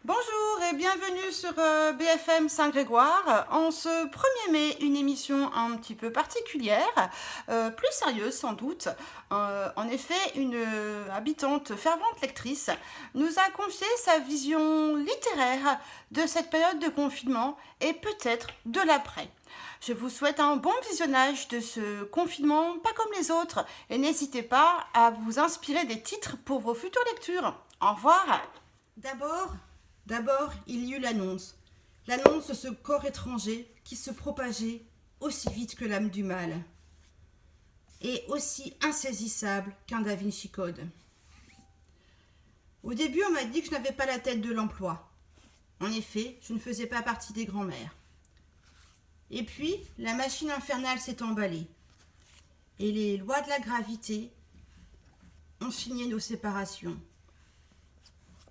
Bonjour et bienvenue sur BFM Saint-Grégoire. En ce 1er mai, une émission un petit peu particulière, plus sérieuse sans doute. En effet, une habitante fervente lectrice nous a confié sa vision littéraire de cette période de confinement et peut-être de l'après. Je vous souhaite un bon visionnage de ce confinement, pas comme les autres, et n'hésitez pas à vous inspirer des titres pour vos futures lectures. Au revoir. D'abord, il y eut l'annonce. L'annonce de ce corps étranger qui se propageait aussi vite que l'âme du mal et aussi insaisissable qu'un Da Vinci Code. Au début, on m'a dit que je n'avais pas la tête de l'emploi. En effet, je ne faisais pas partie des grands-mères. Et puis, la machine infernale s'est emballée et les lois de la gravité ont signé nos séparations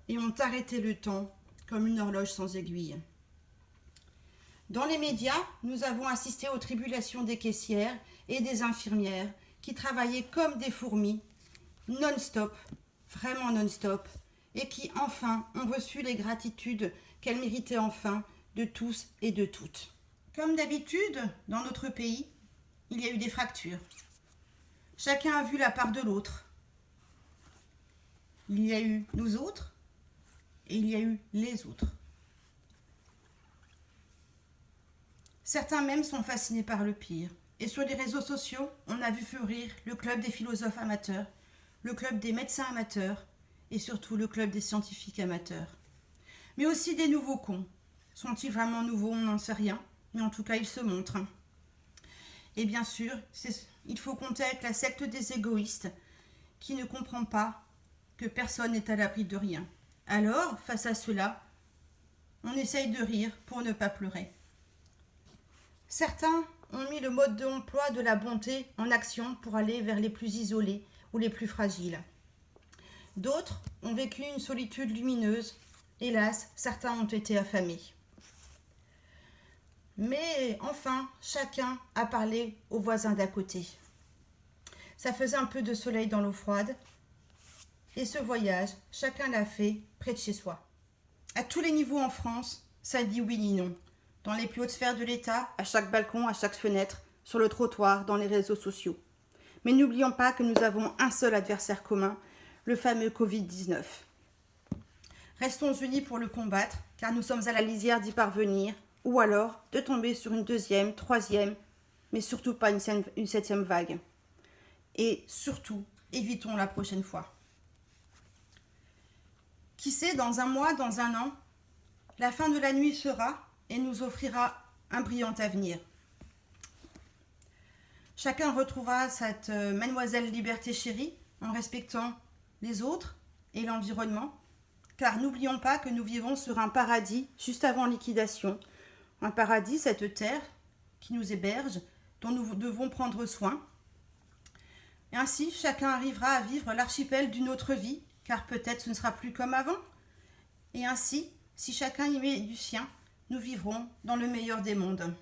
et ont arrêté le temps comme une horloge sans aiguille. Dans les médias, nous avons assisté aux tribulations des caissières et des infirmières qui travaillaient comme des fourmis, non-stop, vraiment non-stop, et qui enfin ont reçu les gratitudes qu'elles méritaient enfin de tous et de toutes. Comme d'habitude, dans notre pays, il y a eu des fractures. Chacun a vu la part de l'autre. Il y a eu nous autres, et il y a eu les autres. Certains même sont fascinés par le pire. Et sur les réseaux sociaux, on a vu fleurir le club des philosophes amateurs, le club des médecins amateurs et surtout le club des scientifiques amateurs. Mais aussi des nouveaux cons. Sont-ils vraiment nouveaux? On n'en sait rien, mais en tout cas ils se montrent. Et bien sûr, il faut compter avec la secte des égoïstes qui ne comprend pas que personne n'est à l'abri de rien. Alors, face à cela, on essaye de rire pour ne pas pleurer. Certains ont mis le mode d'emploi de la bonté en action pour aller vers les plus isolés ou les plus fragiles. D'autres ont vécu une solitude lumineuse. Hélas, certains ont été affamés. Mais enfin, chacun a parlé aux voisins d'à côté. Ça faisait un peu de soleil dans l'eau froide. Et ce voyage, chacun l'a fait près de chez soi. À tous les niveaux en France, ça dit oui ni non. Dans les plus hautes sphères de l'État, à chaque balcon, à chaque fenêtre, sur le trottoir, dans les réseaux sociaux. Mais n'oublions pas que nous avons un seul adversaire commun, le fameux Covid-19. Restons unis pour le combattre, car nous sommes à la lisière d'y parvenir, ou alors de tomber sur une deuxième, troisième, mais surtout pas une 7e vague. Et surtout, évitons la prochaine fois. Qui sait, dans un mois, dans un an, la fin de la nuit sera et nous offrira un brillant avenir. Chacun retrouvera cette mademoiselle liberté chérie en respectant les autres et l'environnement, car n'oublions pas que nous vivons sur un paradis juste avant liquidation. Un paradis, cette terre qui nous héberge, dont nous devons prendre soin. Et ainsi, chacun arrivera à vivre l'archipel d'une autre vie, car peut-être ce ne sera plus comme avant. Et ainsi, si chacun y met du sien, nous vivrons dans le meilleur des mondes.